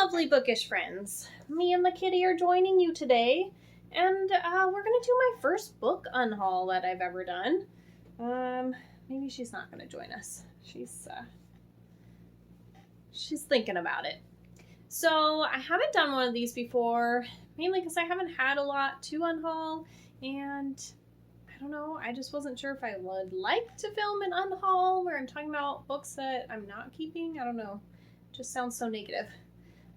lovely bookish friends. Me and the kitty are joining you today, and we're gonna do my first book unhaul that I've ever done. Maybe she's not gonna join us. She's thinking about it. So I haven't done one of these before, mainly because I haven't had a lot to unhaul, and I don't know, I just wasn't sure if I would like to film an unhaul where I'm talking about books that I'm not keeping. I don't know. It just sounds so negative.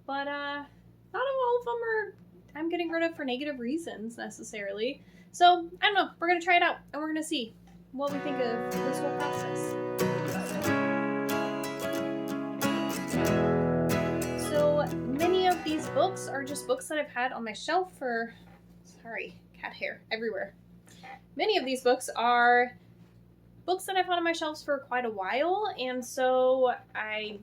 But not all of them are I'm getting rid of for negative reasons necessarily. So I don't know. We're gonna try it out and we're gonna see what we think of this whole process. So many of these books are just books that I've had on my shelf for cat hair everywhere. Many of these books are books that I've had on my shelves for quite a while, and so I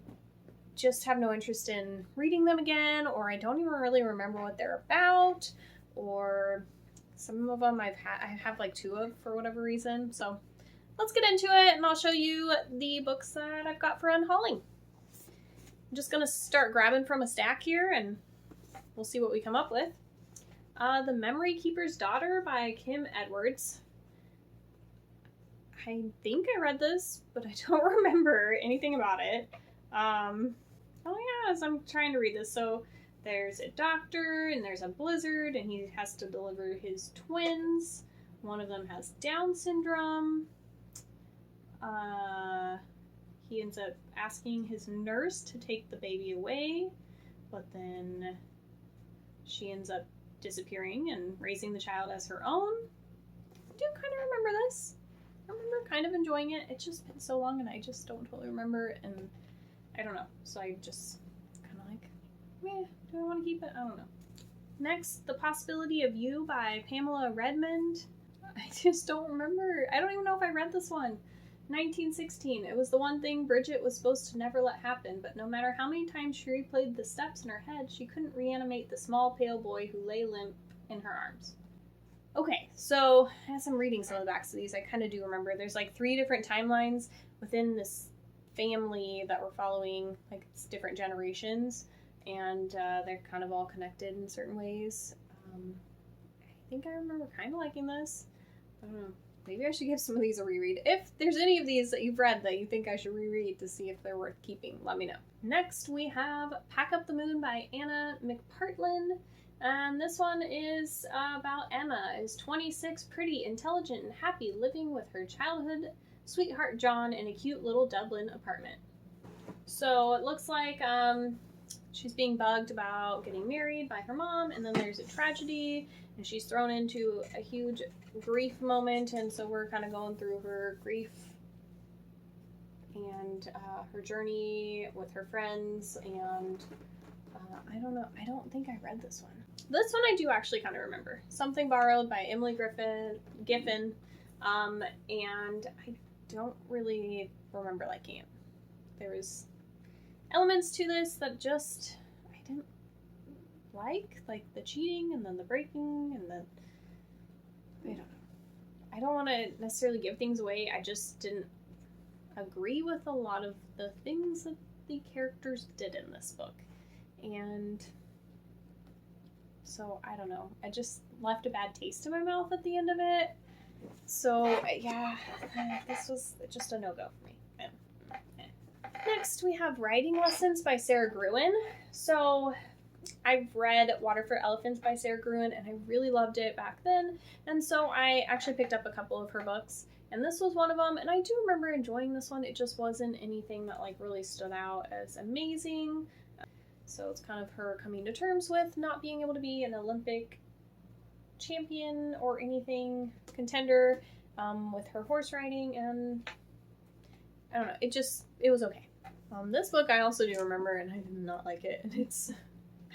just have no interest in reading them again, or I don't even really remember what they're about, or some of them I have like two of for whatever reason. So let's get into it, and I'll show you the books that I've got for unhauling. I'm just gonna start grabbing from a stack here, and we'll see what we come up with. The Memory Keeper's Daughter by Kim Edwards. I think I read this, but I don't remember anything about it. Oh yeah, as I'm trying to read this, so there's a doctor and there's a blizzard and he has to deliver his twins. One of them has Down syndrome. He ends up asking his nurse to take the baby away, but then she ends up disappearing and raising the child as her own. I do kind of remember this. I remember kind of enjoying it. It's just been so long and I just don't totally remember it, and I don't know. So I just kind of like, do I want to keep it? I don't know. Next, The Possibility of You by Pamela Redmond. I just don't remember. I don't even know if I read this one. 1916. It was the one thing Bridget was supposed to never let happen, but no matter how many times she replayed the steps in her head, she couldn't reanimate the small pale boy who lay limp in her arms. Okay, so as I'm reading some of the backs of these, I kind of do remember there's like 3 different timelines within this family that we're following, like it's different generations, and they're kind of all connected in certain ways. I think I remember kind of liking this. I don't know. Maybe I should give some of these a reread. If there's any of these that you've read that you think I should reread to see if they're worth keeping, let me know. Next, we have Pack Up the Moon by Anna Mcpartlin. And this one is about Emma, is 26, pretty, intelligent, and happy, living with her childhood sweetheart John in a cute little Dublin apartment. So it looks like she's being bugged about getting married by her mom, and then there's a tragedy, and she's thrown into a huge grief moment, and so we're kind of going through her grief and her journey with her friends, and I don't know. I don't think I read this one. This one I do actually kind of remember. Something Borrowed by Emily Giffen, and I don't really remember liking it. There was elements to this that just I didn't like the cheating and then the breaking and the I don't know. I don't want to necessarily give things away. I just didn't agree with a lot of the things that the characters did in this book. And so, I don't know. I just left a bad taste in my mouth at the end of it. So, yeah, this was just a no-go for me. Next, we have Writing Lessons by Sarah Gruen. So, I've read Water for Elephants by Sarah Gruen, and I really loved it back then. And so, I actually picked up a couple of her books, and this was one of them. And I do remember enjoying this one. It just wasn't anything that really stood out as amazing. So it's kind of her coming to terms with not being able to be an Olympic champion or anything contender with her horse riding, and I don't know, it was okay. This book I also do remember, and I did not like it, and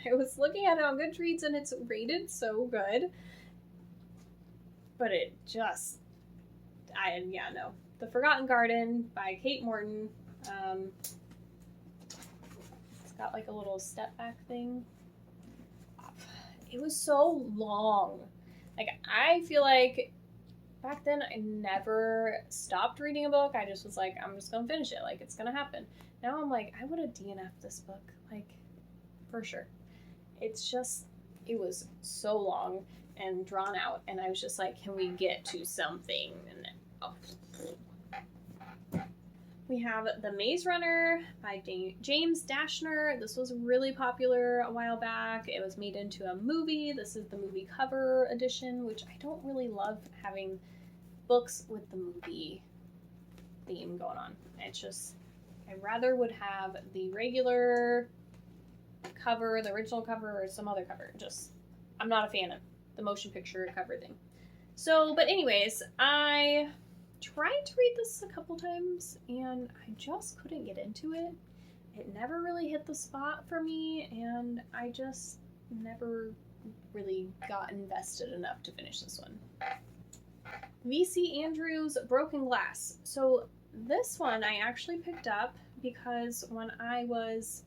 I was looking at it on Goodreads and it's rated so good, but it just, The Forgotten Garden by Kate Morton. Got a little step back thing. It was so long. I feel like back then I never stopped reading a book. I just was I'm just gonna finish it. It's gonna happen. Now I'm I would have DNF'd this book for sure. It's just, it was so long and drawn out, and I was just like, can we get to something? And we have The Maze Runner by James Dashner. This was really popular a while back. It was made into a movie. This is the movie cover edition, which I don't really love having books with the movie theme going on. It's just, I rather would have the regular cover, the original cover, or some other cover. Just, I'm not a fan of the motion picture cover thing. So, but anyways, I tried to read this a couple times and I just couldn't get into it. It never really hit the spot for me, and I just never really got invested enough to finish this one. V.C. Andrews' Broken Glass. So this one I actually picked up because when I was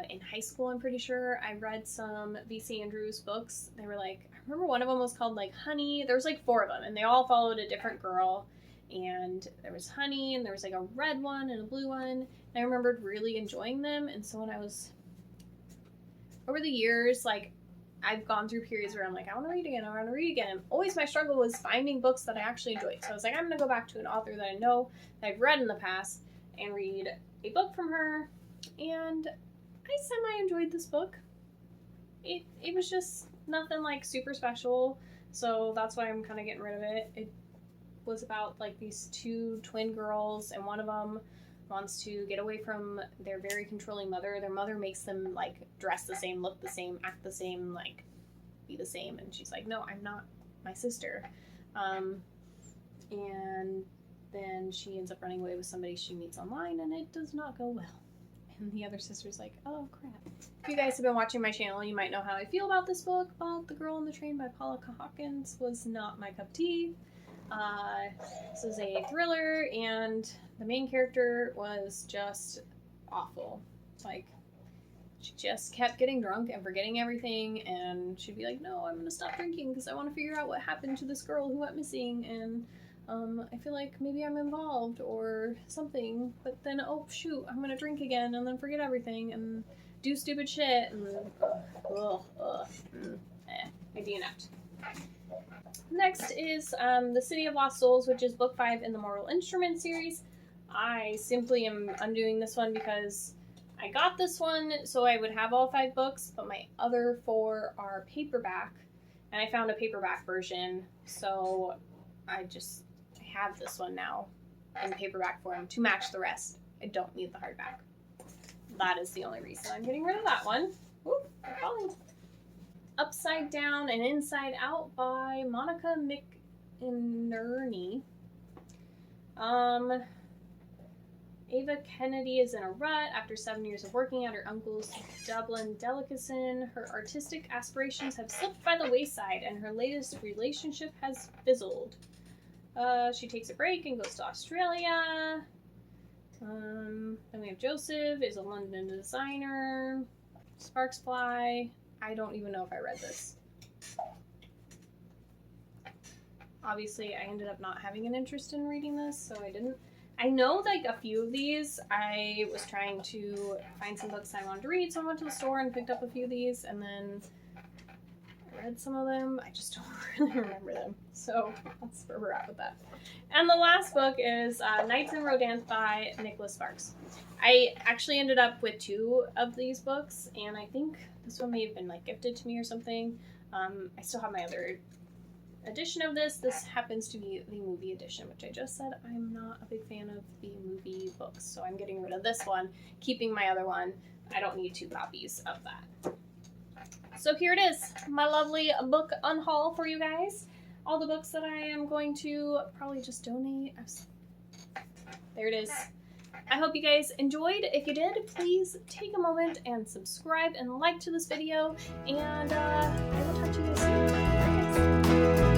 in high school, I'm pretty sure, I read some V.C. Andrews books. They were like, I remember one of them was called like Honey. There was like 4 of them, and they all followed a different girl. And there was Honey, and there was like a red one and a blue one. And I remembered really enjoying them. And so when I was, over the years, like, I've gone through periods where I'm like, I want to read again, I want to read again. And always my struggle was finding books that I actually enjoyed. So I was like, I'm going to go back to an author that I know, that I've read in the past, and read a book from her. And I semi-enjoyed this book. It was just nothing like super special. So that's why I'm kind of getting rid of it. It was about like these 2 twin girls, and one of them wants to get away from their very controlling mother. Their mother makes them like dress the same, look the same, act the same, like be the same, and she's like, no, I'm not my sister. And then she ends up running away with somebody she meets online, and it does not go well. And the other sister's like, oh crap. If you guys have been watching my channel, you might know how I feel about this book, but The Girl on the Train by Paula Hawkins was not my cup of tea. This is a thriller, and the main character was just awful. Like, she just kept getting drunk and forgetting everything, and she'd be like, no, I'm gonna stop drinking because I want to figure out what happened to this girl who went missing, and I feel like maybe I'm involved or something, but then, oh shoot, I'm gonna drink again and then forget everything and do stupid shit, and I DNF'd. Next is The City of Lost Souls, which is book 5 in the Mortal Instruments series. I simply am undoing this one because I got this one so I would have all 5 books, but my other 4 are paperback, and I found a paperback version, so I have this one now in paperback form to match the rest. I don't need the hardback. That is the only reason I'm getting rid of that one. Ooh, they're falling. Upside Down and Inside Out by Monica McInerney. Ava Kennedy is in a rut after 7 years of working at her uncle's Dublin delicatessen. Her artistic aspirations have slipped by the wayside, and her latest relationship has fizzled. She takes a break and goes to Australia. Then we have Joseph is a London designer. Sparks Fly. I don't even know if I read this. Obviously, I ended up not having an interest in reading this, so I didn't. I know, like, a few of these, I was trying to find some books I wanted to read, so I went to the store and picked up a few of these, and then I read some of them. I just don't really remember them, so that's where we're at with that. And the last book is Nights in Rodance by Nicholas Sparks. I actually ended up with 2 of these books, and I think this one may have been, like, gifted to me or something. I still have my other edition of this. This happens to be the movie edition, which I just said I'm not a big fan of the movie books, so I'm getting rid of this one, keeping my other one. I don't need 2 copies of that. So here it is, my lovely book unhaul for you guys. All the books that I am going to probably just donate. There it is. I hope you guys enjoyed. If you did, please take a moment and subscribe and like to this video, and I will talk to you guys soon. Bye, guys.